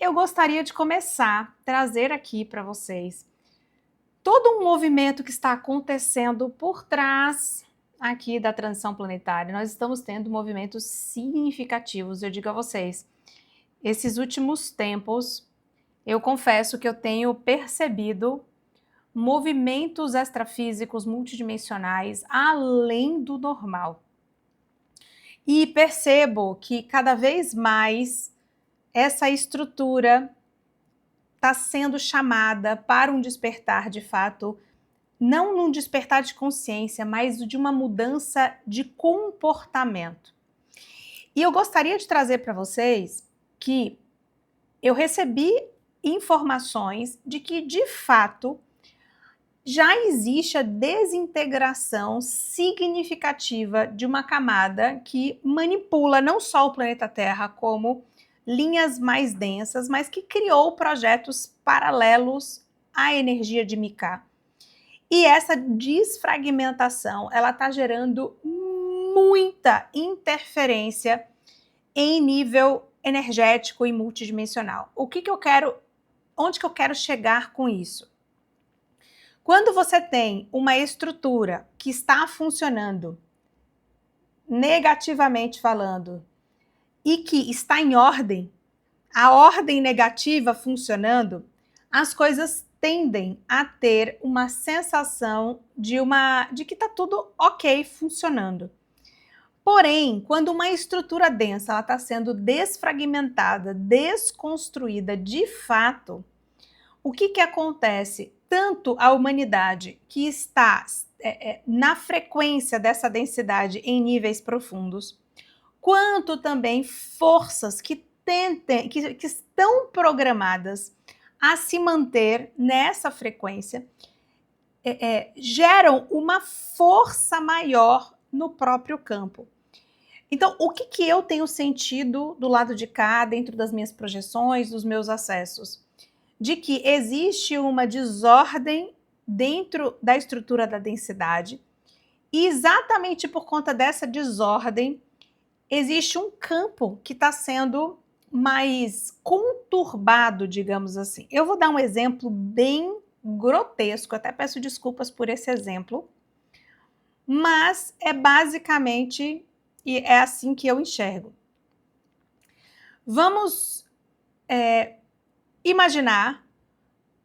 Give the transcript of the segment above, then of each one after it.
Eu gostaria de começar a trazer aqui para vocês todo um movimento que está acontecendo por trás aqui da transição planetária. Nós estamos tendo movimentos significativos, eu digo a vocês. Esses últimos tempos, eu confesso que eu tenho percebido movimentos extrafísicos multidimensionais além do normal. E percebo que cada vez mais essa estrutura está sendo chamada para um despertar de fato, não num despertar de consciência, mas de uma mudança de comportamento. E eu gostaria de trazer para vocês que eu recebi informações de que, de fato, já existe a desintegração significativa de uma camada que manipula não só o planeta Terra, como linhas mais densas, mas que criou projetos paralelos à energia de Mika. E essa desfragmentação, ela está gerando muita interferência em nível energético e multidimensional. Onde que eu quero chegar com isso? Quando você tem uma estrutura que está funcionando negativamente falando e que está em ordem, a ordem negativa funcionando, as coisas tendem a ter uma sensação de que está tudo ok funcionando. Porém, quando uma estrutura densa está sendo desfragmentada, desconstruída de fato, o que acontece? Tanto a humanidade que está na frequência dessa densidade em níveis profundos, quanto também forças que estão programadas a se manter nessa frequência, geram uma força maior no próprio campo. Então, o que eu tenho sentido do lado de cá, dentro das minhas projeções, dos meus acessos? De que existe uma desordem dentro da estrutura da densidade, e exatamente por conta dessa desordem, existe um campo que está sendo mais conturbado, digamos assim. Eu vou dar um exemplo bem grotesco, até peço desculpas por esse exemplo, mas é basicamente e é assim que eu enxergo. Vamos imaginar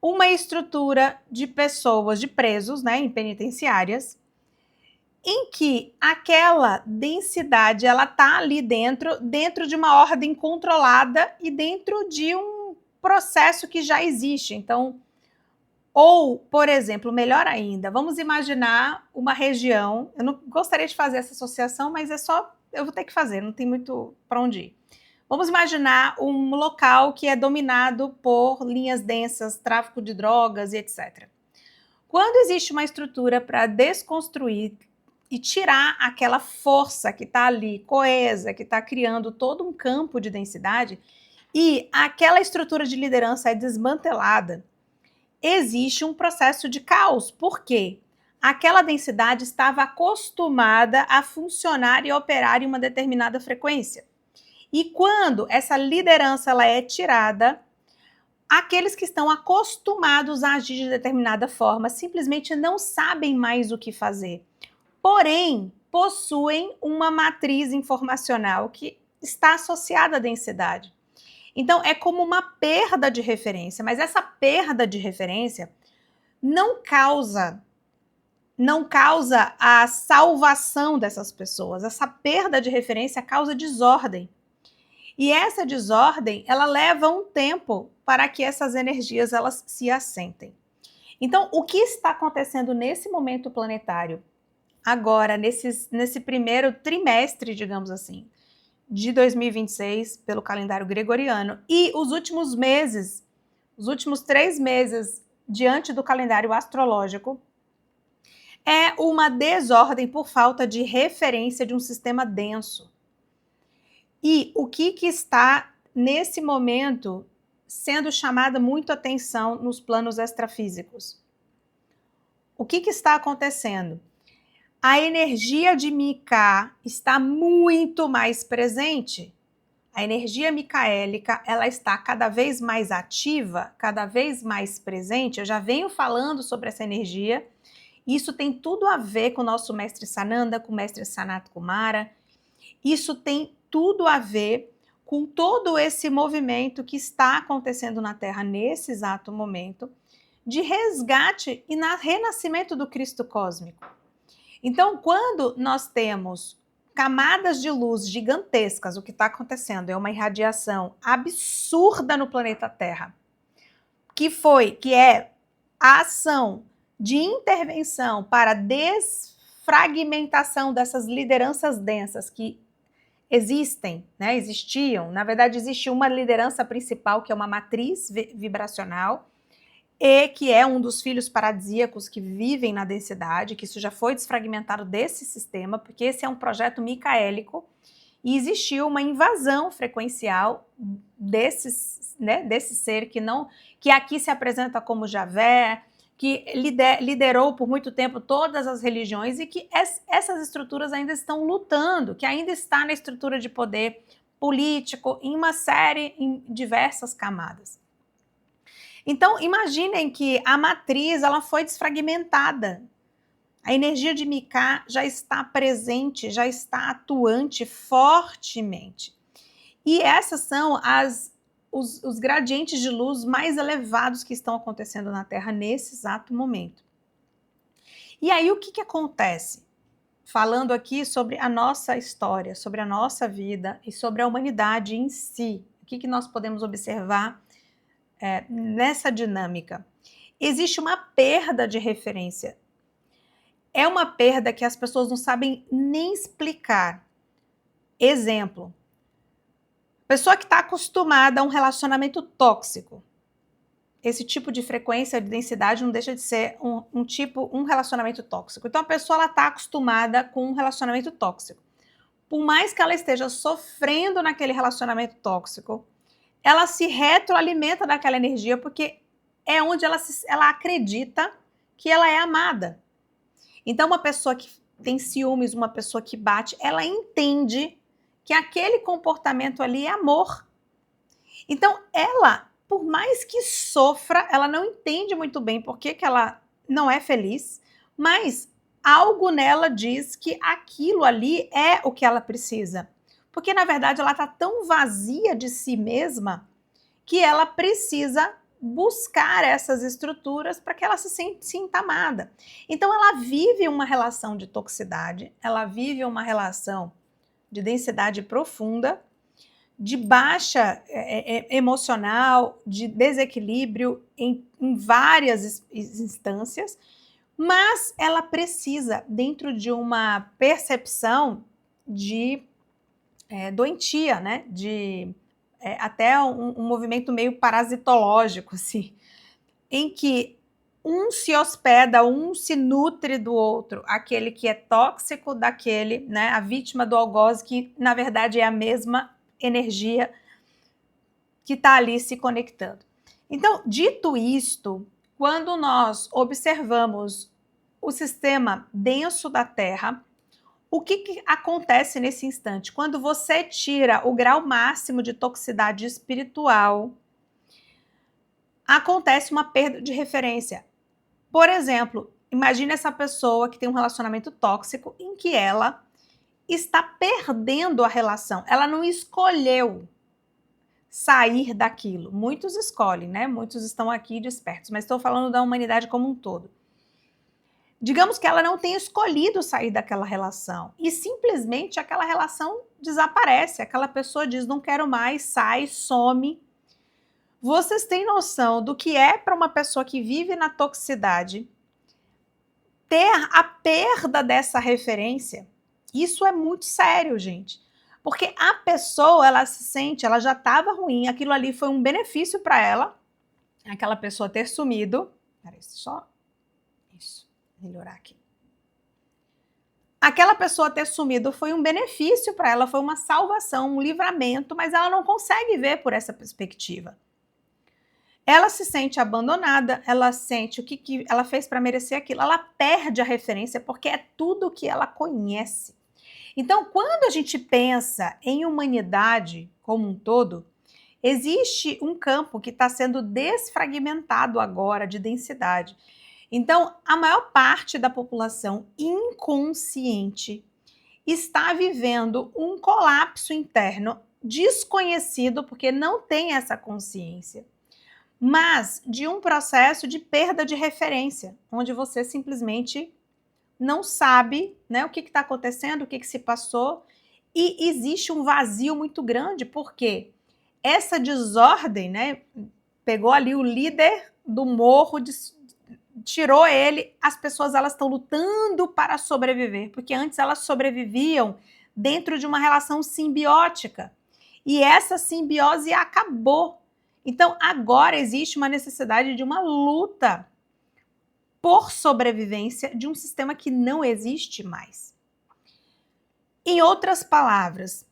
uma estrutura de pessoas, de presos, né, em penitenciárias, em que aquela densidade ela está ali dentro de uma ordem controlada e dentro de um processo que já existe. Então, ou, por exemplo, melhor ainda, vamos imaginar uma região, eu não gostaria de fazer essa associação, mas eu vou ter que fazer, não tem muito para onde ir. Vamos imaginar um local que é dominado por linhas densas, tráfico de drogas e etc. Quando existe uma estrutura para desconstruir e tirar aquela força que está ali, coesa, que está criando todo um campo de densidade, e aquela estrutura de liderança é desmantelada, existe um processo de caos. Por quê? Aquela densidade estava acostumada a funcionar e operar em uma determinada frequência. E quando essa liderança ela é tirada, aqueles que estão acostumados a agir de determinada forma simplesmente não sabem mais o que fazer. Porém, possuem uma matriz informacional que está associada à densidade. Então, é como uma perda de referência, mas essa perda de referência não causa a salvação dessas pessoas. Essa perda de referência causa desordem. E essa desordem, ela leva um tempo para que essas energias elas se assentem. Então, o que está acontecendo nesse momento planetário, agora, nesse primeiro trimestre, digamos assim, de 2026, pelo calendário gregoriano, e os últimos meses, os últimos 3 meses, diante do calendário astrológico, é uma desordem por falta de referência de um sistema denso. E o que está, nesse momento, sendo chamada muito atenção nos planos extrafísicos? O que está acontecendo? A energia de Mika está muito mais presente. A energia micaélica, ela está cada vez mais ativa, cada vez mais presente. Eu já venho falando sobre essa energia. Isso tem tudo a ver com o nosso mestre Sananda, com o mestre Sanat Kumara. Isso tem tudo a ver com todo esse movimento que está acontecendo na Terra nesse exato momento, de resgate e renascimento do Cristo cósmico. Então, quando nós temos camadas de luz gigantescas, o que está acontecendo é uma irradiação absurda no planeta Terra, que é a ação de intervenção para desfragmentação dessas lideranças densas que existem, né? Existiam. Na verdade, existe uma liderança principal, que é uma matriz vibracional, e que é um dos filhos paradisíacos que vivem na densidade, que isso já foi desfragmentado desse sistema, porque esse é um projeto micaélico, e existiu uma invasão frequencial desse ser que aqui se apresenta como Javé, que liderou por muito tempo todas as religiões e que essas estruturas ainda estão lutando, que ainda está na estrutura de poder político, em diversas camadas. Então, imaginem que a matriz ela foi desfragmentada. A energia de Mika já está presente, já está atuante fortemente. E essas são os gradientes de luz mais elevados que estão acontecendo na Terra nesse exato momento. E aí o que acontece? Falando aqui sobre a nossa história, sobre a nossa vida e sobre a humanidade em si. O que nós podemos observar nessa dinâmica? Existe uma perda de referência. É uma perda que as pessoas não sabem nem explicar. Exemplo. Pessoa que está acostumada a um relacionamento tóxico. Esse tipo de frequência de densidade não deixa de ser um relacionamento tóxico. Então a pessoa está acostumada com um relacionamento tóxico. Por mais que ela esteja sofrendo naquele relacionamento tóxico, ela se retroalimenta daquela energia porque é onde ela acredita que ela é amada. Então uma pessoa que tem ciúmes, uma pessoa que bate, ela entende que aquele comportamento ali é amor. Então ela, por mais que sofra, ela não entende muito bem por que ela não é feliz, mas algo nela diz que aquilo ali é o que ela precisa. Porque, na verdade, ela está tão vazia de si mesma que ela precisa buscar essas estruturas para que ela se sinta amada. Então, ela vive uma relação de toxicidade, ela vive uma relação de densidade profunda, de baixa emocional, de desequilíbrio em várias instâncias, mas ela precisa, dentro de uma percepção de doentia, né? De até um movimento meio parasitológico, assim, em que um se hospeda, um se nutre do outro, aquele que é tóxico daquele, né? A vítima do algoz, que na verdade é a mesma energia que está ali se conectando. Então, dito isto, quando nós observamos o sistema denso da Terra, o que acontece nesse instante? Quando você tira o grau máximo de toxicidade espiritual, acontece uma perda de referência. Por exemplo, imagine essa pessoa que tem um relacionamento tóxico em que ela está perdendo a relação. Ela não escolheu sair daquilo. Muitos escolhem, né? Muitos estão aqui despertos, mas estou falando da humanidade como um todo. Digamos que ela não tenha escolhido sair daquela relação e simplesmente aquela relação desaparece. Aquela pessoa diz, não quero mais, sai, some. Vocês têm noção do que é para uma pessoa que vive na toxicidade ter a perda dessa referência? Isso é muito sério, gente. Porque a pessoa, ela se sente, ela já estava ruim, aquilo ali foi um benefício para ela, aquela pessoa ter sumido. Peraí, só isso, melhorar aqui. Aquela pessoa ter sumido foi um benefício para ela, foi uma salvação, um livramento, mas ela não consegue ver por essa perspectiva. Ela se sente abandonada, ela sente o que ela fez para merecer aquilo, ela perde a referência porque é tudo que ela conhece. Então, quando a gente pensa em humanidade como um todo, existe um campo que está sendo desfragmentado agora de densidade. Então, a maior parte da população inconsciente está vivendo um colapso interno desconhecido, porque não tem essa consciência, mas de um processo de perda de referência, onde você simplesmente não sabe, né, o que está acontecendo, o que se passou, e existe um vazio muito grande, porque essa desordem, né, pegou ali o líder do morro, tirou ele, as pessoas elas estão lutando para sobreviver, porque antes elas sobreviviam dentro de uma relação simbiótica, e essa simbiose acabou. Então agora existe uma necessidade de uma luta por sobrevivência de um sistema que não existe mais. Em outras palavras,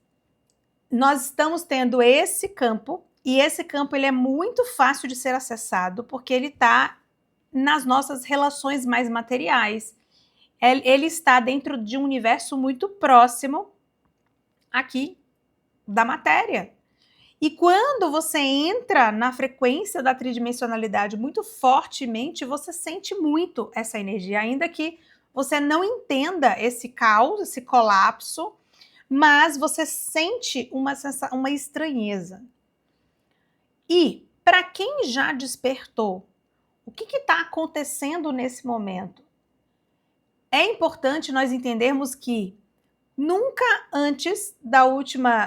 nós estamos tendo esse campo, e esse campo ele é muito fácil de ser acessado, porque ele está nas nossas relações mais materiais. Ele está dentro de um universo muito próximo aqui da matéria. E quando você entra na frequência da tridimensionalidade muito fortemente, você sente muito essa energia, ainda que você não entenda esse caos, esse colapso, mas você sente uma estranheza. E para quem já despertou, o que está acontecendo nesse momento? É importante nós entendermos que nunca antes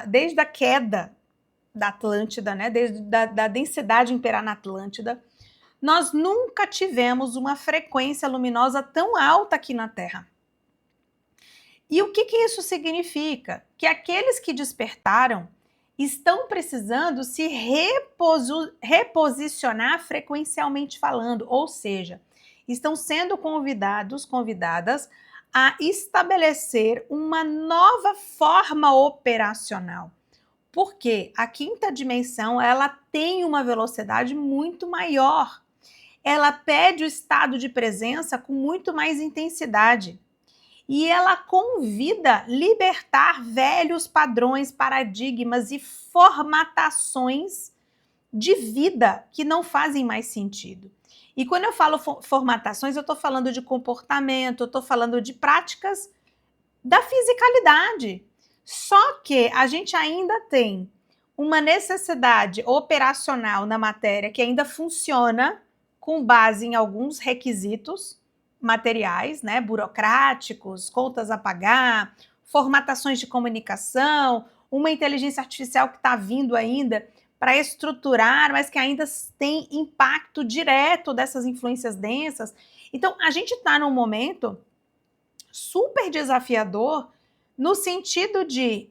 desde a queda da Atlântida, né, desde da densidade imperar na Atlântida, nós nunca tivemos uma frequência luminosa tão alta aqui na Terra. E o que isso significa? Que aqueles que despertaram estão precisando se reposicionar frequencialmente falando, ou seja, estão sendo convidadas a estabelecer uma nova forma operacional. Porque a quinta dimensão, ela tem uma velocidade muito maior. Ela pede o estado de presença com muito mais intensidade. E ela convida a libertar velhos padrões, paradigmas e formatações de vida que não fazem mais sentido. E quando eu falo formatações, eu estou falando de comportamento, eu estou falando de práticas da fisicalidade. Só que a gente ainda tem uma necessidade operacional na matéria que ainda funciona com base em alguns requisitos materiais, né, burocráticos, contas a pagar, formatações de comunicação, uma inteligência artificial que está vindo ainda para estruturar, mas que ainda tem impacto direto dessas influências densas. Então, a gente está num momento super desafiador no sentido de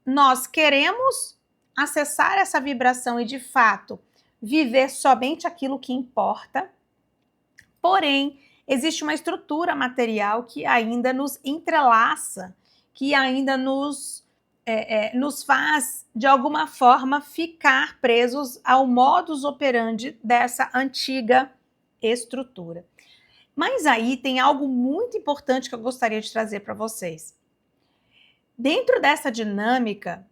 nós queremos acessar essa vibração e, de fato, viver somente aquilo que importa, porém, existe uma estrutura material que ainda nos entrelaça, que ainda nos faz, de alguma forma, ficar presos ao modus operandi dessa antiga estrutura. Mas aí tem algo muito importante que eu gostaria de trazer para vocês. Dentro dessa dinâmica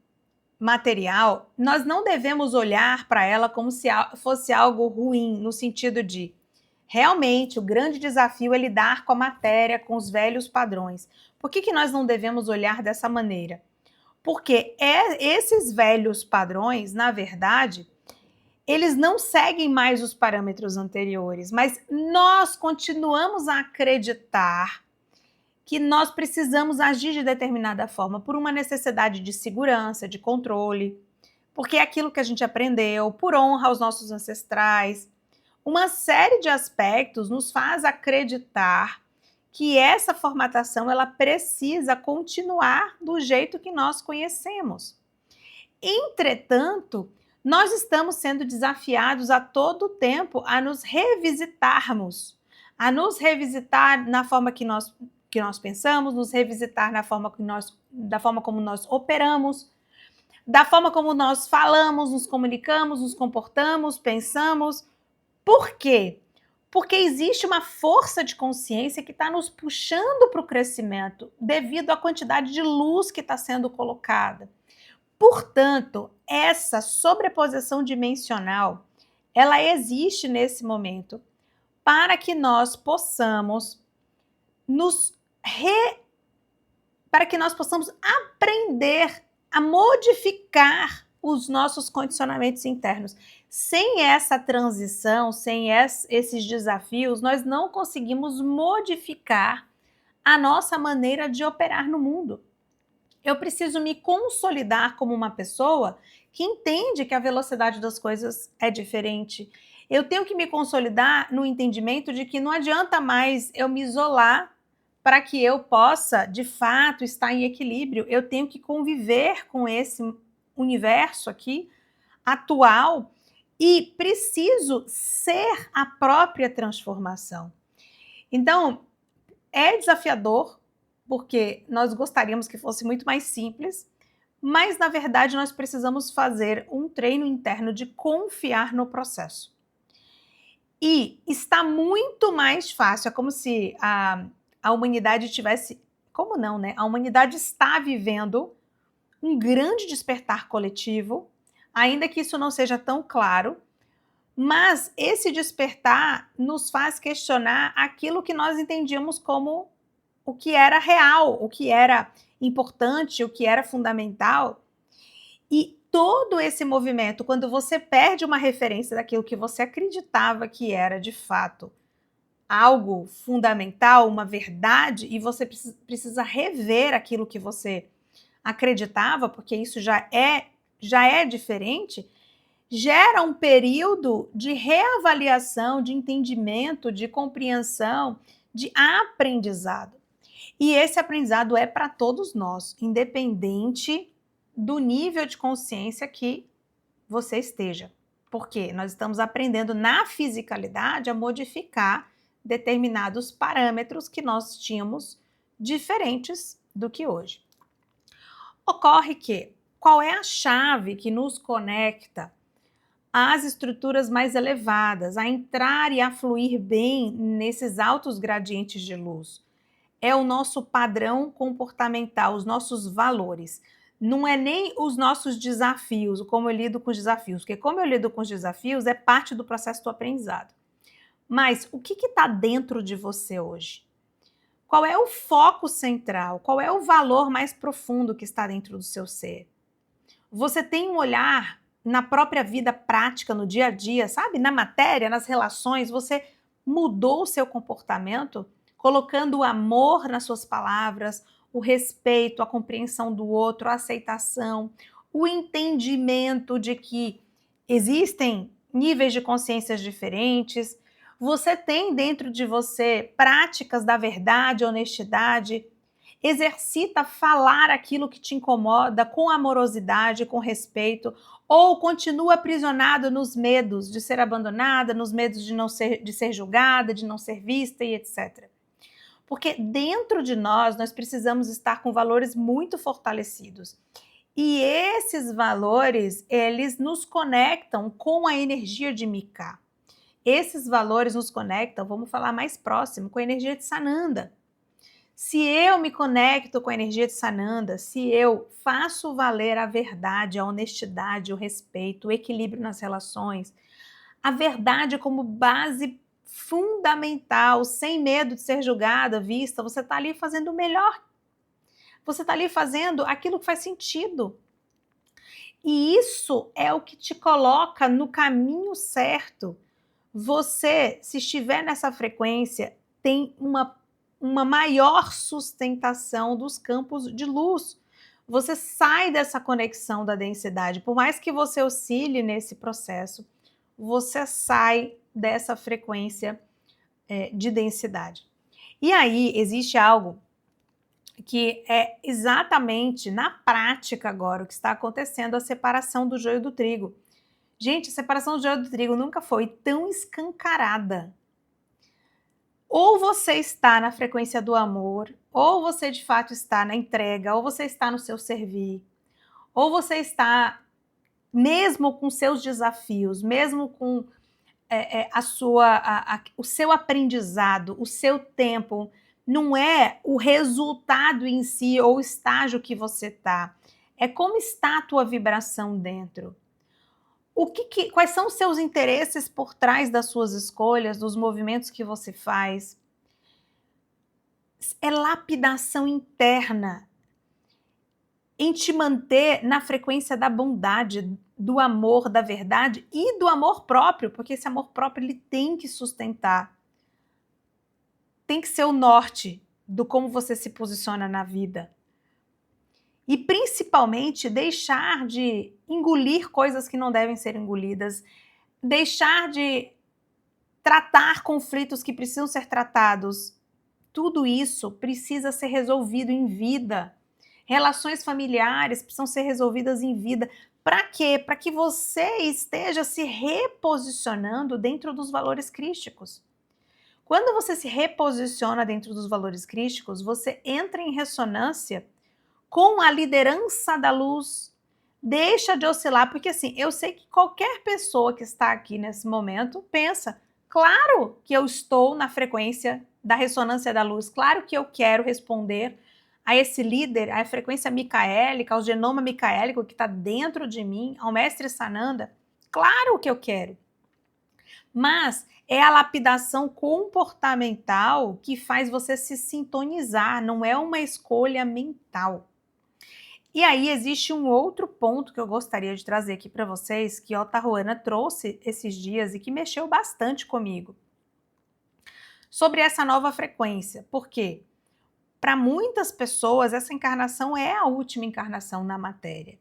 material, nós não devemos olhar para ela como se fosse algo ruim, no sentido de, realmente, o grande desafio é lidar com a matéria, com os velhos padrões. Por que nós não devemos olhar dessa maneira? Porque esses velhos padrões, na verdade, eles não seguem mais os parâmetros anteriores, mas nós continuamos a acreditar que nós precisamos agir de determinada forma por uma necessidade de segurança, de controle, porque é aquilo que a gente aprendeu, por honra aos nossos ancestrais. Uma série de aspectos nos faz acreditar que essa formatação ela precisa continuar do jeito que nós conhecemos. Entretanto, nós estamos sendo desafiados a todo tempo a nos revisitarmos, a nos revisitar na forma que nós pensamos, nos revisitar da forma como nós operamos, da forma como nós falamos, nos comunicamos, nos comportamos, pensamos. Por quê? Porque existe uma força de consciência que está nos puxando para o crescimento devido à quantidade de luz que está sendo colocada. Portanto, essa sobreposição dimensional, ela existe nesse momento para que nós possamos para que nós possamos aprender a modificar os nossos condicionamentos internos. Sem essa transição, sem esses desafios, nós não conseguimos modificar a nossa maneira de operar no mundo. Eu preciso me consolidar como uma pessoa que entende que a velocidade das coisas é diferente. Eu tenho que me consolidar no entendimento de que não adianta mais eu me isolar para que eu possa, de fato, estar em equilíbrio. Eu tenho que conviver com esse universo aqui atual e preciso ser a própria transformação. Então, é desafiador, porque nós gostaríamos que fosse muito mais simples, mas na verdade nós precisamos fazer um treino interno de confiar no processo. E está muito mais fácil, é como se a humanidade tivesse. Como não, né? A humanidade está vivendo um grande despertar coletivo, ainda que isso não seja tão claro, mas esse despertar nos faz questionar aquilo que nós entendíamos como o que era real, o que era importante, o que era fundamental. E todo esse movimento, quando você perde uma referência daquilo que você acreditava que era de fato algo fundamental, uma verdade, e você precisa rever aquilo que você acreditava, porque isso já é diferente, gera um período de reavaliação, de entendimento, de compreensão, de aprendizado. E esse aprendizado é para todos nós, independente do nível de consciência que você esteja. Porque nós estamos aprendendo na fisicalidade a modificar determinados parâmetros que nós tínhamos diferentes do que hoje. Ocorre que qual é a chave que nos conecta às estruturas mais elevadas, a entrar e a fluir bem nesses altos gradientes de luz? É o nosso padrão comportamental, os nossos valores. Não é nem os nossos desafios, como eu lido com os desafios, porque como eu lido com os desafios é parte do processo do aprendizado. Mas o que está dentro de você hoje? Qual é o foco central? Qual é o valor mais profundo que está dentro do seu ser? Você tem um olhar na própria vida prática, no dia a dia, sabe? Na matéria, nas relações, você mudou o seu comportamento, colocando o amor nas suas palavras, o respeito, a compreensão do outro, a aceitação, o entendimento de que existem níveis de consciências diferentes. Você tem dentro de você práticas da verdade, honestidade. Exercita falar aquilo que te incomoda com amorosidade, com respeito, ou continua aprisionado nos medos de ser abandonada, nos medos de ser julgada, de não ser vista e etc. Porque dentro de nós precisamos estar com valores muito fortalecidos. E esses valores, eles nos conectam com a energia de Mika. Esses valores nos conectam, vamos falar mais próximo, com a energia de Sananda. Se eu me conecto com a energia de Sananda, se eu faço valer a verdade, a honestidade, o respeito, o equilíbrio nas relações, a verdade como base fundamental, sem medo de ser julgada, vista, você está ali fazendo o melhor. Você está ali fazendo aquilo que faz sentido. E isso é o que te coloca no caminho certo. Você, se estiver nessa frequência, tem uma maior sustentação dos campos de luz. Você sai dessa conexão da densidade. Por mais que você oscile nesse processo, você sai dessa frequência de densidade. E aí existe algo que é exatamente na prática agora o que está acontecendo, a separação do joio do trigo. Gente, a separação do joio do trigo nunca foi tão escancarada. Ou você está na frequência do amor, ou você de fato está na entrega, ou você está no seu servir, ou você está, mesmo com seus desafios, mesmo com o seu aprendizado, o seu tempo, não é o resultado em si ou o estágio que você está. É como está a tua vibração dentro. Quais são os seus interesses por trás das suas escolhas, dos movimentos que você faz? É lapidação interna em te manter na frequência da bondade, do amor, da verdade e do amor próprio, porque esse amor próprio ele tem que sustentar. Tem que ser o norte do como você se posiciona na vida. E principalmente deixar de engolir coisas que não devem ser engolidas, deixar de tratar conflitos que precisam ser tratados. Tudo isso precisa ser resolvido em vida. Relações familiares precisam ser resolvidas em vida. Para quê? Para que você esteja se reposicionando dentro dos valores crísticos. Quando você se reposiciona dentro dos valores crísticos, você entra em ressonância com a liderança da luz. Deixa de oscilar, porque assim, eu sei que qualquer pessoa que está aqui nesse momento pensa, claro que eu estou na frequência da ressonância da luz, claro que eu quero responder a esse líder, à frequência micaélica, ao genoma micaélico que está dentro de mim, ao mestre Sananda, claro que eu quero. Mas é a lapidação comportamental que faz você se sintonizar, não é uma escolha mental. E aí existe um outro ponto que eu gostaria de trazer aqui para vocês, que a Otahuana trouxe esses dias e que mexeu bastante comigo. Sobre essa nova frequência. Por quê? Para muitas pessoas, essa encarnação é a última encarnação na matéria.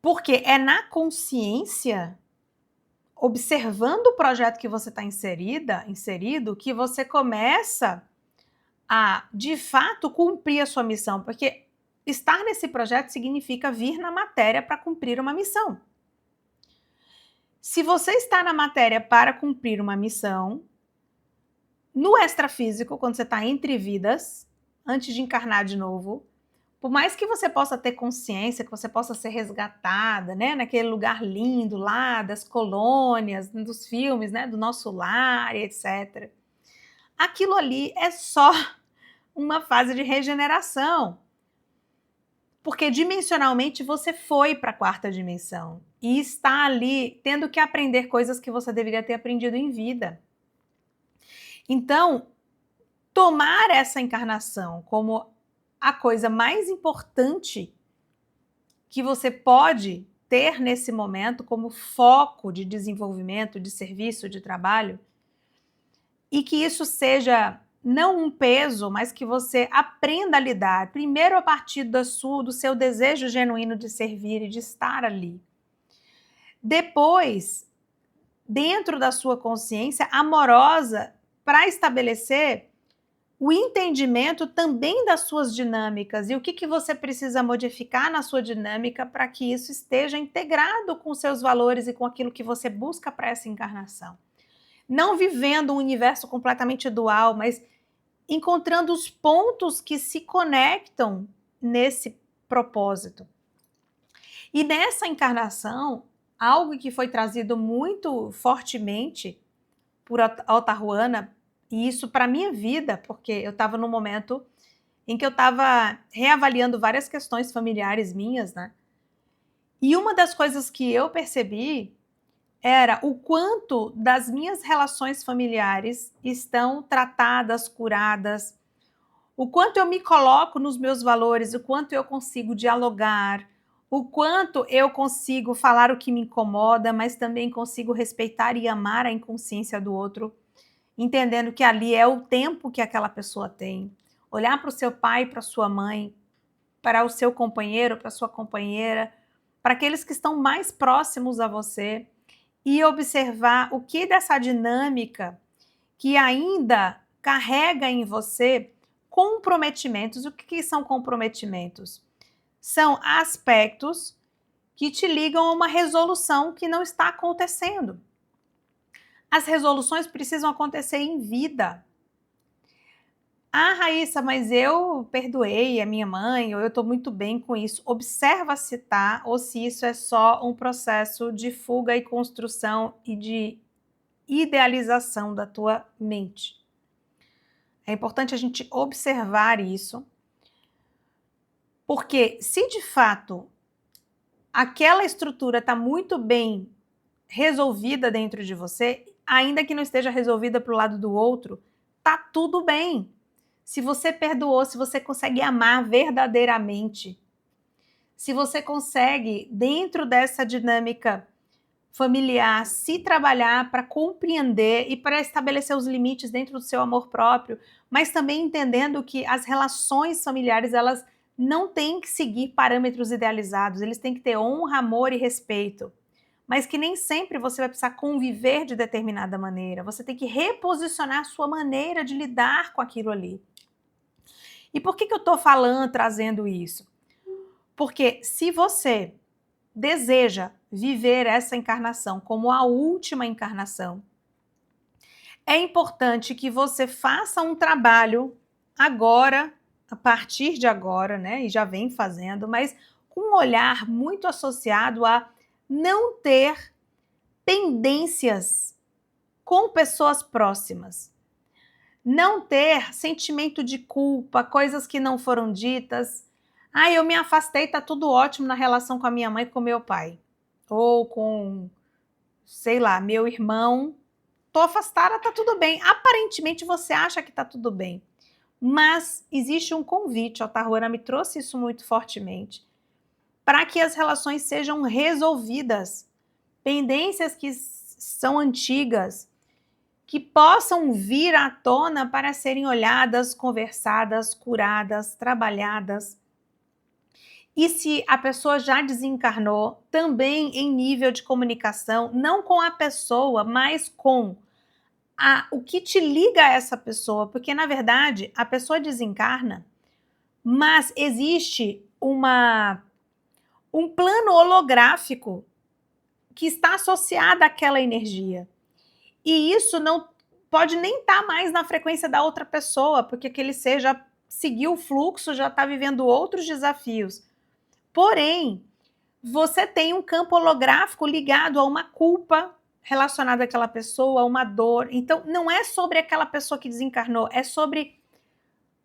Porque é na consciência, observando o projeto que você está inserido, que você começa a, de fato, cumprir a sua missão. Porque estar nesse projeto significa vir na matéria para cumprir uma missão. Se você está na matéria para cumprir uma missão, no extrafísico, quando você está entre vidas, antes de encarnar de novo, por mais que você possa ter consciência, que você possa ser resgatada, né, naquele lugar lindo lá, das colônias, dos filmes, né, do Nosso Lar, etc. Aquilo ali é só uma fase de regeneração. Porque dimensionalmente você foi para a quarta dimensão e está ali tendo que aprender coisas que você deveria ter aprendido em vida. Então, tomar essa encarnação como a coisa mais importante que você pode ter nesse momento como foco de desenvolvimento, de serviço, de trabalho, e que isso seja não um peso, mas que você aprenda a lidar, primeiro a partir do seu desejo genuíno de servir e de estar ali. Depois, dentro da sua consciência amorosa, para estabelecer o entendimento também das suas dinâmicas e o que você precisa modificar na sua dinâmica para que isso esteja integrado com seus valores e com aquilo que você busca para essa encarnação. Não vivendo um universo completamente dual, mas encontrando os pontos que se conectam nesse propósito. E nessa encarnação, algo que foi trazido muito fortemente por Otahuana, e isso para a minha vida, porque eu estava num momento em que eu estava reavaliando várias questões familiares minhas, né? E uma das coisas que eu percebi era o quanto das minhas relações familiares estão tratadas, curadas, o quanto eu me coloco nos meus valores, o quanto eu consigo dialogar, o quanto eu consigo falar o que me incomoda, mas também consigo respeitar e amar a inconsciência do outro, entendendo que ali é o tempo que aquela pessoa tem. Olhar para o seu pai, para a sua mãe, para o seu companheiro, para a sua companheira, para aqueles que estão mais próximos a você, e observar o que dessa dinâmica que ainda carrega em você comprometimentos. O que são comprometimentos? São aspectos que te ligam a uma resolução que não está acontecendo. As resoluções precisam acontecer em vida. Ah, Raíssa, mas eu perdoei a minha mãe, ou eu estou muito bem com isso. Observa se tá, ou se isso é só um processo de fuga e construção e de idealização da tua mente. É importante a gente observar isso, porque se de fato aquela estrutura está muito bem resolvida dentro de você, ainda que não esteja resolvida para o lado do outro, tá tudo bem. Se você perdoou, se você consegue amar verdadeiramente, se você consegue, dentro dessa dinâmica familiar, se trabalhar para compreender e para estabelecer os limites dentro do seu amor próprio, mas também entendendo que as relações familiares, elas não têm que seguir parâmetros idealizados, eles têm que ter honra, amor e respeito. Mas que nem sempre você vai precisar conviver de determinada maneira, você tem que reposicionar a sua maneira de lidar com aquilo ali. E por que eu estou falando, trazendo isso? Porque se você deseja viver essa encarnação como a última encarnação, é importante que você faça um trabalho agora, a partir de agora, né? E já vem fazendo, mas com um olhar muito associado a não ter pendências com pessoas próximas. Não ter sentimento de culpa, coisas que não foram ditas. Ah, eu me afastei, tá tudo ótimo na relação com a minha mãe e com meu pai. Ou com, sei lá, meu irmão. Tô afastada, tá tudo bem. Aparentemente você acha que tá tudo bem. Mas existe um convite, a Tahuana me trouxe isso muito fortemente, para que as relações sejam resolvidas. Pendências que são antigas, que possam vir à tona para serem olhadas, conversadas, curadas, trabalhadas. E se a pessoa já desencarnou, também em nível de comunicação, não com a pessoa, mas com o que te liga a essa pessoa, porque na verdade a pessoa desencarna, mas existe um plano holográfico que está associado àquela energia. E isso não pode nem estar mais na frequência da outra pessoa, porque aquele ser já seguiu o fluxo, já está vivendo outros desafios. Porém, você tem um campo holográfico ligado a uma culpa relacionada àquela pessoa, a uma dor. Então, não é sobre aquela pessoa que desencarnou, é sobre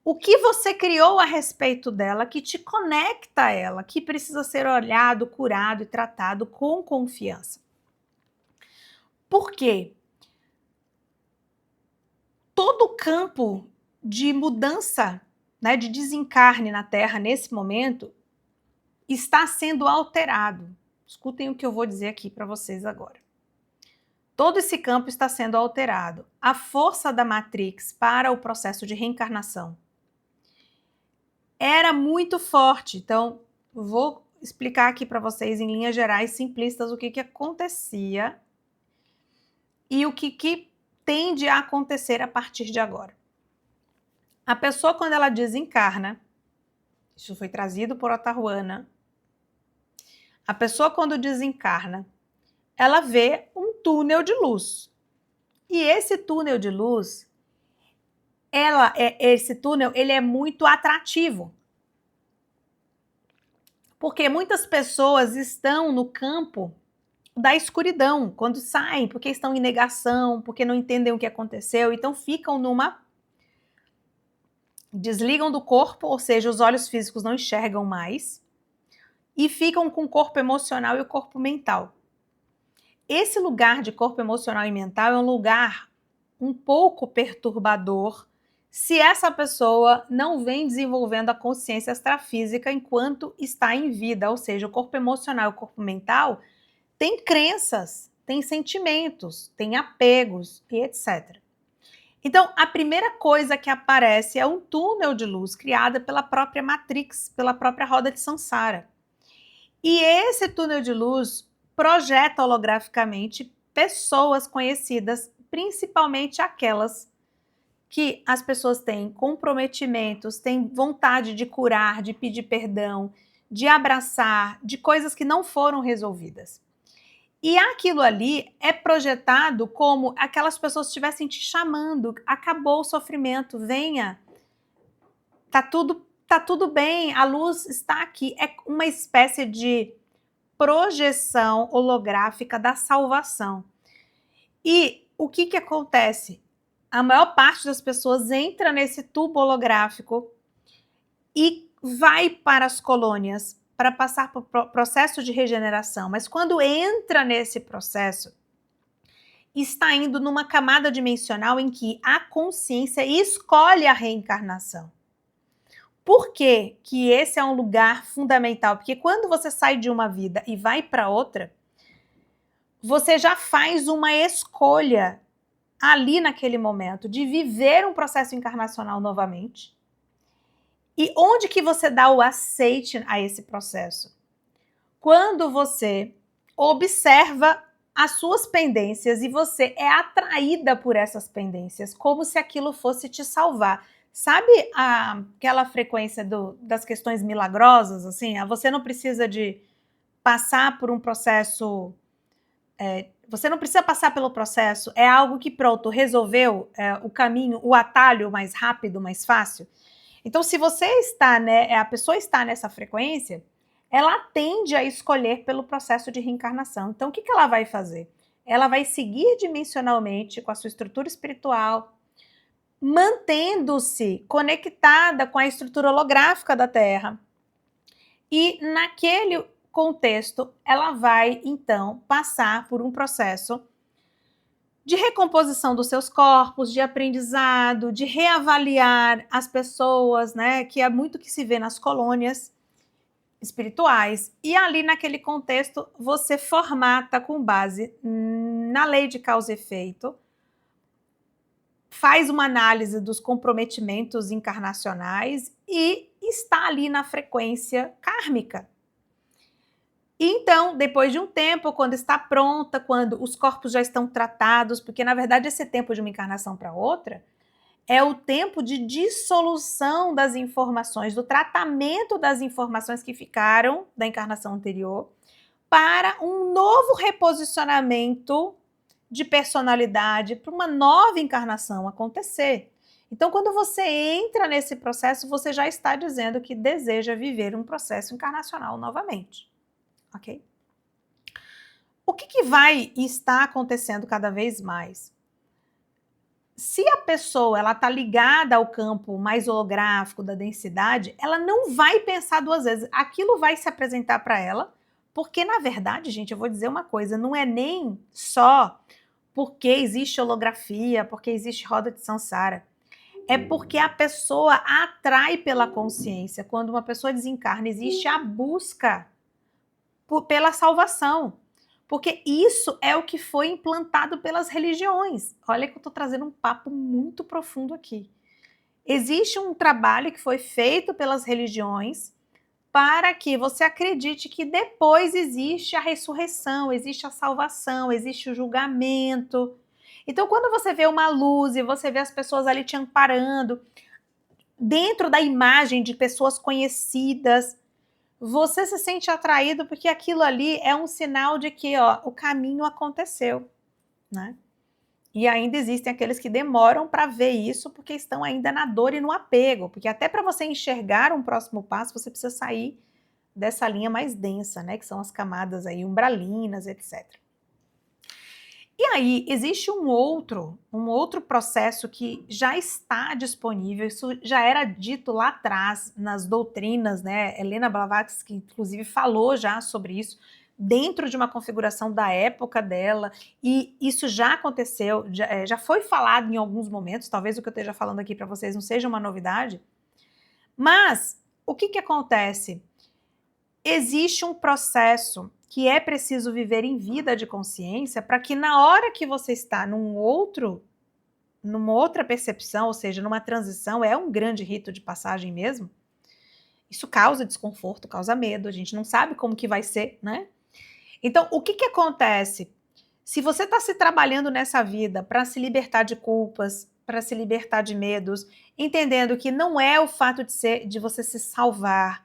o que você criou a respeito dela, que te conecta a ela, que precisa ser olhado, curado e tratado com confiança. Por quê? Todo o campo de mudança, né, de desencarne na Terra nesse momento, está sendo alterado. Escutem o que eu vou dizer aqui para vocês agora. Todo esse campo está sendo alterado. A força da Matrix para o processo de reencarnação era muito forte. Então, vou explicar aqui para vocês em linhas gerais, simplistas, o que acontecia e o que tende a acontecer a partir de agora. A pessoa, quando ela desencarna, isso foi trazido por Atahuana, a pessoa, quando desencarna, ela vê um túnel de luz. E esse túnel de luz, esse túnel, ele é muito atrativo. Porque muitas pessoas estão no campo da escuridão, quando saem, porque estão em negação, porque não entendem o que aconteceu, então ficam desligam do corpo, ou seja, os olhos físicos não enxergam mais, e ficam com o corpo emocional e o corpo mental. Esse lugar de corpo emocional e mental é um lugar um pouco perturbador se essa pessoa não vem desenvolvendo a consciência extrafísica enquanto está em vida, ou seja, o corpo emocional e o corpo mental tem crenças, tem sentimentos, tem apegos e etc. Então, a primeira coisa que aparece é um túnel de luz criada pela própria Matrix, pela própria roda de Sansara. E esse túnel de luz projeta holograficamente pessoas conhecidas, principalmente aquelas que as pessoas têm comprometimentos, têm vontade de curar, de pedir perdão, de abraçar, de coisas que não foram resolvidas. E aquilo ali é projetado como aquelas pessoas estivessem te chamando, acabou o sofrimento, venha, tá tudo bem, a luz está aqui. É uma espécie de projeção holográfica da salvação. E o que que acontece? A maior parte das pessoas entra nesse tubo holográfico e vai para as colônias para passar por processo de regeneração. Mas quando entra nesse processo, está indo numa camada dimensional em que a consciência escolhe a reencarnação. Por que que esse é um lugar fundamental? Porque quando você sai de uma vida e vai para outra, você já faz uma escolha ali naquele momento de viver um processo encarnacional novamente. E onde que você dá o aceite a esse processo? Quando você observa as suas pendências e você é atraída por essas pendências, como se aquilo fosse te salvar. Sabe aquela frequência das questões milagrosas, assim? Você não precisa de passar por um processo, você não precisa passar pelo processo, é algo que pronto, resolveu o caminho, o atalho mais rápido, mais fácil. Então, se você está, a pessoa está nessa frequência, ela tende a escolher pelo processo de reencarnação. Então, o que ela vai fazer? Ela vai seguir dimensionalmente com a sua estrutura espiritual, mantendo-se conectada com a estrutura holográfica da Terra. E naquele contexto, ela vai, então, passar por um processo de recomposição dos seus corpos, de aprendizado, de reavaliar as pessoas, que é muito que se vê nas colônias espirituais. E ali, naquele contexto, você formata com base na lei de causa e efeito, faz uma análise dos comprometimentos encarnacionais e está ali na frequência kármica. E então, depois de um tempo, quando está pronta, quando os corpos já estão tratados, porque na verdade esse tempo de uma encarnação para outra é o tempo de dissolução das informações, do tratamento das informações que ficaram da encarnação anterior, para um novo reposicionamento de personalidade, para uma nova encarnação acontecer. Então, quando você entra nesse processo, você já está dizendo que deseja viver um processo encarnacional novamente. Ok? O que vai estar acontecendo cada vez mais? Se a pessoa está ligada ao campo mais holográfico da densidade, ela não vai pensar duas vezes. Aquilo vai se apresentar para ela, porque na verdade, gente, eu vou dizer uma coisa, não é nem só porque existe holografia, porque existe roda de samsara. É porque a pessoa atrai pela consciência. Quando uma pessoa desencarna, existe a busca pela salvação. Porque isso é o que foi implantado pelas religiões. Olha que eu estou trazendo um papo muito profundo aqui. Existe um trabalho que foi feito pelas religiões para que você acredite que depois existe a ressurreição, existe a salvação, existe o julgamento. Então, quando você vê uma luz e você vê as pessoas ali te amparando, dentro da imagem de pessoas conhecidas, você se sente atraído porque aquilo ali é um sinal de que o caminho aconteceu, né? E ainda existem aqueles que demoram para ver isso porque estão ainda na dor e no apego, porque até para você enxergar um próximo passo, você precisa sair dessa linha mais densa, né? Que são as camadas aí umbralinas, etc. E aí, existe um outro processo que já está disponível, isso já era dito lá atrás nas doutrinas, né? Helena Blavatsky, inclusive, falou já sobre isso, dentro de uma configuração da época dela, e isso já aconteceu, já foi falado em alguns momentos, talvez o que eu esteja falando aqui para vocês não seja uma novidade, mas o que acontece? Existe um processo que é preciso viver em vida de consciência para que na hora que você está numa outra percepção, ou seja, numa transição, é um grande rito de passagem mesmo, isso causa desconforto, causa medo, a gente não sabe como que vai ser, né? Então, o que acontece? Se você está se trabalhando nessa vida para se libertar de culpas, para se libertar de medos, entendendo que não é o fato de você se salvar,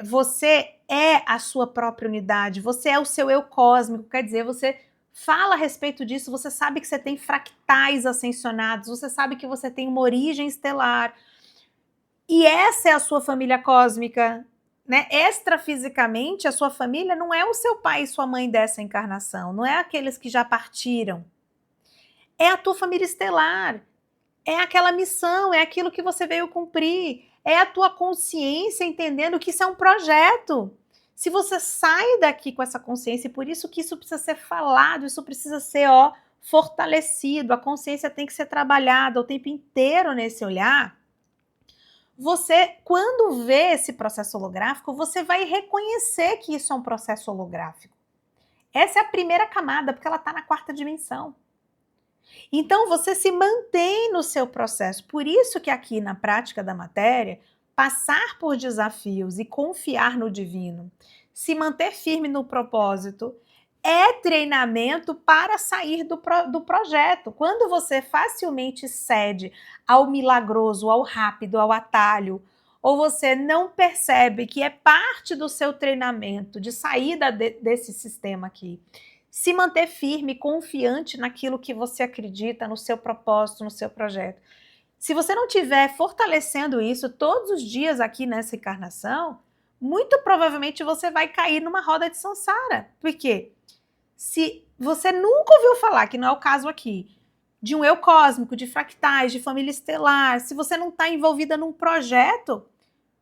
você é a sua própria unidade, você é o seu eu cósmico, quer dizer, você fala a respeito disso, você sabe que você tem fractais ascensionados, você sabe que você tem uma origem estelar. E essa é a sua família cósmica, né? Extrafisicamente, a sua família não é o seu pai e sua mãe dessa encarnação, não é aqueles que já partiram. É a tua família estelar, é aquela missão, é aquilo que você veio cumprir, é a tua consciência entendendo que isso é um projeto. Se você sai daqui com essa consciência, e por isso que isso precisa ser falado, isso precisa ser, fortalecido, a consciência tem que ser trabalhada o tempo inteiro nesse olhar. Você, quando vê esse processo holográfico, você vai reconhecer que isso é um processo holográfico. Essa é a primeira camada, porque ela está na 4ª dimensão. Então, você se mantém no seu processo. Por isso que aqui na prática da matéria, passar por desafios e confiar no divino, se manter firme no propósito, é treinamento para sair do projeto. Quando você facilmente cede ao milagroso, ao rápido, ao atalho, ou você não percebe que é parte do seu treinamento de saída desse sistema aqui, se manter firme, confiante naquilo que você acredita, no seu propósito, no seu projeto. Se você não estiver fortalecendo isso todos os dias aqui nessa encarnação, muito provavelmente você vai cair numa roda de samsara. Por quê? Se você nunca ouviu falar, que não é o caso aqui, de um eu cósmico, de fractais, de família estelar, se você não está envolvida num projeto,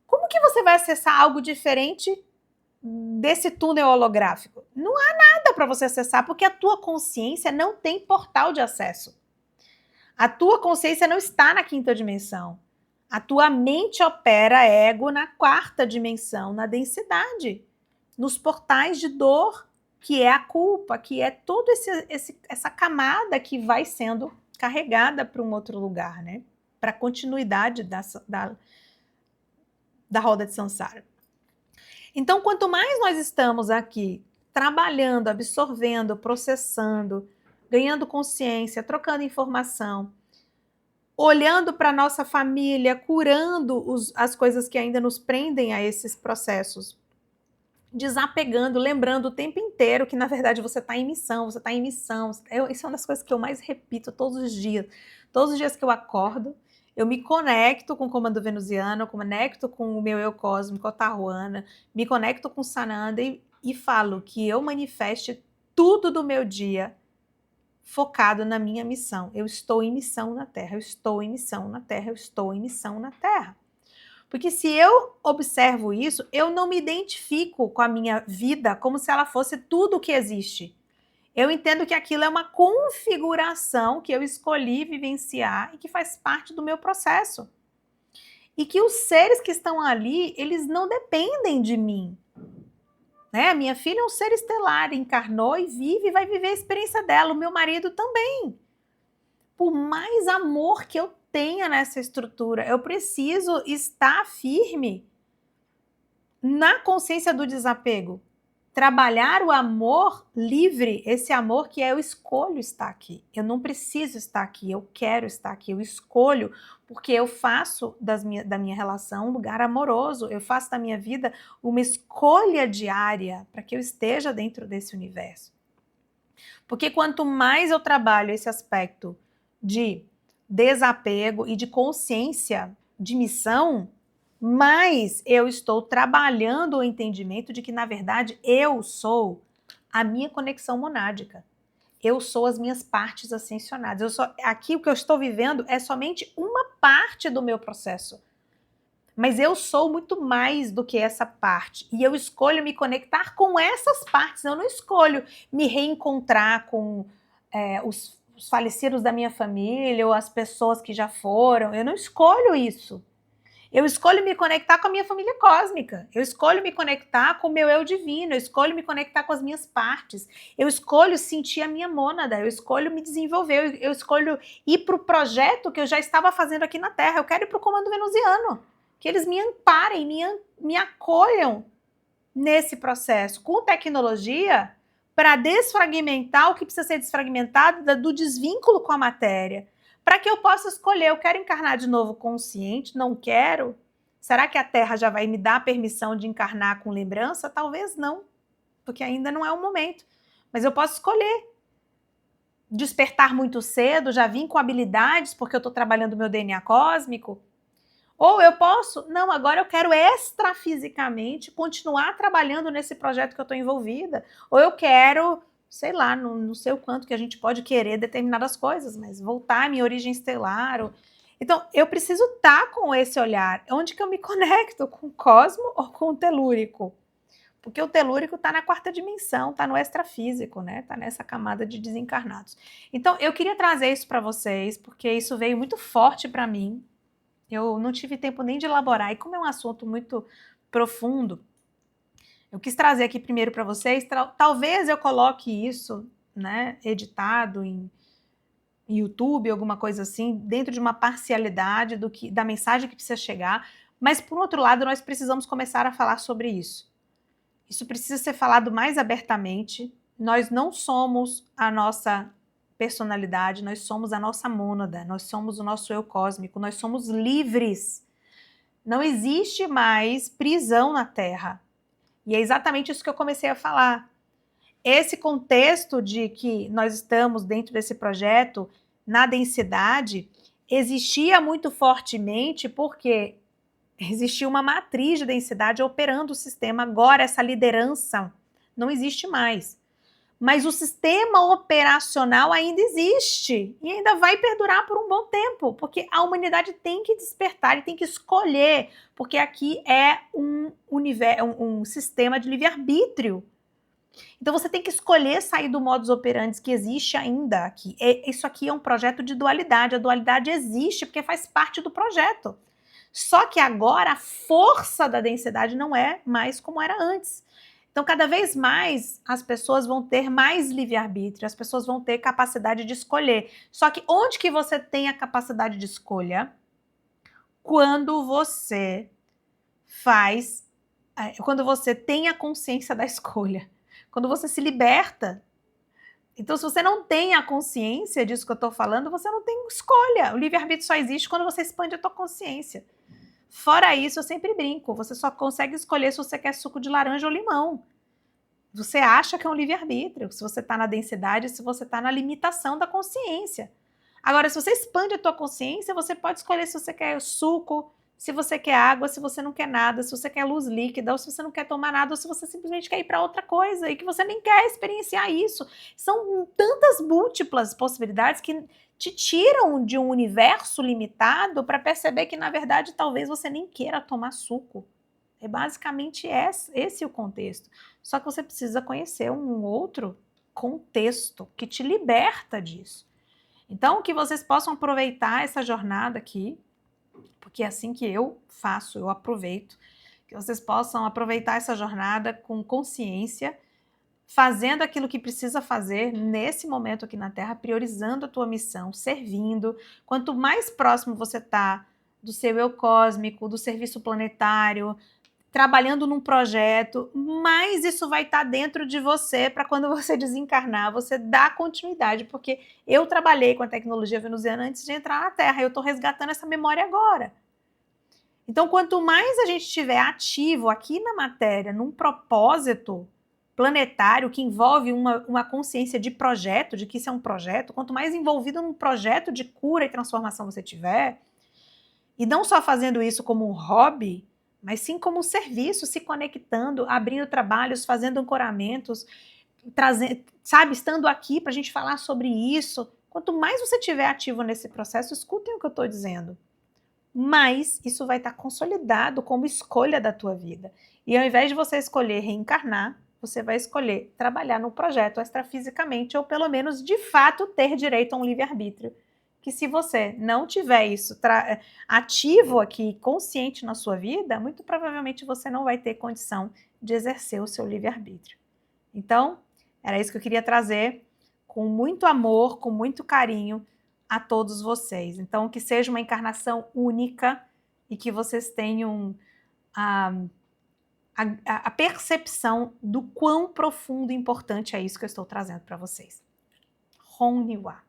como que você vai acessar algo diferente desse túnel holográfico? Não há nada para você acessar, porque a tua consciência não tem portal de acesso. A tua consciência não está na 5ª dimensão. A tua mente opera ego na 4ª dimensão, na densidade, nos portais de dor, que é a culpa, que é toda essa camada que vai sendo carregada para um outro lugar, né? Para a continuidade da roda de samsara. Então, quanto mais nós estamos aqui trabalhando, absorvendo, processando, ganhando consciência, trocando informação, olhando para a nossa família, curando as coisas que ainda nos prendem a esses processos, desapegando, lembrando o tempo inteiro que, na verdade, você está em missão, você está em missão. Isso é uma das coisas que eu mais repito todos os dias. Todos os dias que eu acordo, eu me conecto com o comando venusiano, eu conecto com o meu eu cósmico, a Tahuana, me conecto com Sananda e falo que eu manifeste tudo do meu dia focado na minha missão. Eu estou em missão na Terra, eu estou em missão na Terra, eu estou em missão na Terra. Porque se eu observo isso, eu não me identifico com a minha vida como se ela fosse tudo o que existe. Eu entendo que aquilo é uma configuração que eu escolhi vivenciar e que faz parte do meu processo. E que os seres que estão ali, eles não dependem de mim. Né? A minha filha é um ser estelar, encarnou e vive e vai viver a experiência dela. O meu marido também. Por mais amor que eu tenha nessa estrutura, eu preciso estar firme na consciência do desapego. Trabalhar o amor livre, esse amor que eu escolho estar aqui. Eu não preciso estar aqui, eu quero estar aqui, eu escolho, porque eu faço da minha relação um lugar amoroso, eu faço da minha vida uma escolha diária para que eu esteja dentro desse universo. Porque quanto mais eu trabalho esse aspecto de desapego e de consciência de missão, mais eu estou trabalhando o entendimento de que, na verdade, eu sou a minha conexão monádica. Eu sou as minhas partes ascensionadas. Aqui o que eu estou vivendo é somente uma parte do meu processo. Mas eu sou muito mais do que essa parte. E eu escolho me conectar com essas partes. Eu não escolho me reencontrar com os falecidos da minha família ou as pessoas que já foram. Eu não escolho isso. Eu escolho me conectar com a minha família cósmica. Eu escolho me conectar com o meu eu divino. Eu escolho me conectar com as minhas partes. Eu escolho sentir a minha mônada. Eu escolho me desenvolver. Eu escolho ir para o projeto que eu já estava fazendo aqui na Terra. Eu quero ir para o comando venusiano. Que eles me amparem, me acolham nesse processo com tecnologia para desfragmentar o que precisa ser desfragmentado do desvínculo com a matéria. Para que eu possa escolher, eu quero encarnar de novo consciente, não quero? Será que a Terra já vai me dar a permissão de encarnar com lembrança? Talvez não, porque ainda não é o momento. Mas eu posso escolher. Despertar muito cedo, já vim com habilidades, porque eu estou trabalhando meu DNA cósmico. Ou eu posso, não, agora eu quero extrafisicamente continuar trabalhando nesse projeto que eu estou envolvida. Ou eu quero, sei lá, não sei o quanto que a gente pode querer determinadas coisas, mas voltar à minha origem estelar. Então, eu preciso estar com esse olhar. Onde que eu me conecto? Com o cosmo ou com o telúrico? Porque o telúrico está na quarta dimensão, está no extrafísico, né? Está nessa camada de desencarnados. Então, eu queria trazer isso para vocês, porque isso veio muito forte para mim. Eu não tive tempo nem de elaborar. E como é um assunto muito profundo, eu quis trazer aqui primeiro para vocês. Talvez eu coloque isso, né, editado em YouTube, alguma coisa assim, dentro de uma parcialidade da mensagem que precisa chegar. Mas, por outro lado, nós precisamos começar a falar sobre isso. Isso precisa ser falado mais abertamente. Nós não somos a nossa personalidade, nós somos a nossa mônada, nós somos o nosso eu cósmico, nós somos livres. Não existe mais prisão na Terra. E é exatamente isso que eu comecei a falar. Esse contexto de que nós estamos dentro desse projeto na densidade existia muito fortemente porque existia uma matriz de densidade operando o sistema. Agora essa liderança não existe mais. Mas o sistema operacional ainda existe e ainda vai perdurar por um bom tempo, porque a humanidade tem que despertar e tem que escolher, porque aqui é um sistema de livre-arbítrio. Então você tem que escolher sair do modus operandi que existe ainda aqui. Isso aqui é um projeto de dualidade. A dualidade existe porque faz parte do projeto. Só que agora a força da densidade não é mais como era antes. Então, cada vez mais as pessoas vão ter mais livre-arbítrio, as pessoas vão ter capacidade de escolher. Só que onde que você tem a capacidade de escolha? Quando você quando você tem a consciência da escolha, quando você se liberta. Então, se você não tem a consciência disso que eu estou falando, você não tem escolha. O livre-arbítrio só existe quando você expande a tua consciência. Fora isso, eu sempre brinco, você só consegue escolher se você quer suco de laranja ou limão. Você acha que é um livre-arbítrio, se você está na densidade, se você está na limitação da consciência. Agora, se você expande a tua consciência, você pode escolher se você quer suco, se você quer água, se você não quer nada, se você quer luz líquida, ou se você não quer tomar nada, ou se você simplesmente quer ir para outra coisa e que você nem quer experienciar isso. São tantas múltiplas possibilidades que te tiram de um universo limitado para perceber que, na verdade, talvez você nem queira tomar suco. É basicamente esse o contexto. Só que você precisa conhecer um outro contexto que te liberta disso. Então, que vocês possam aproveitar essa jornada aqui, porque é assim que eu faço, eu aproveito, que vocês possam aproveitar essa jornada com consciência, fazendo aquilo que precisa fazer nesse momento aqui na Terra, priorizando a tua missão, servindo. Quanto mais próximo você está do seu eu cósmico, do serviço planetário, trabalhando num projeto, mais isso vai estar dentro de você para quando você desencarnar, você dar continuidade, porque eu trabalhei com a tecnologia venusiana antes de entrar na Terra, eu estou resgatando essa memória agora. Então, quanto mais a gente estiver ativo aqui na matéria, num propósito planetário que envolve uma consciência de projeto, de que isso é um projeto, quanto mais envolvido num projeto de cura e transformação você tiver, e não só fazendo isso como um hobby, mas sim como um serviço, se conectando, abrindo trabalhos, fazendo ancoramentos, trazendo, sabe, estando aqui para a gente falar sobre isso. Quanto mais você estiver ativo nesse processo, escutem o que eu estou dizendo, mais isso vai estar consolidado como escolha da tua vida. E ao invés de você escolher reencarnar, você vai escolher trabalhar no projeto extrafisicamente, ou pelo menos, de fato, ter direito a um livre-arbítrio. Que se você não tiver isso ativo aqui, consciente na sua vida, muito provavelmente você não vai ter condição de exercer o seu livre-arbítrio. Então, era isso que eu queria trazer com muito amor, com muito carinho a todos vocês. Então, que seja uma encarnação única e que vocês tenham a percepção do quão profundo e importante é isso que eu estou trazendo para vocês. Hon Niwa.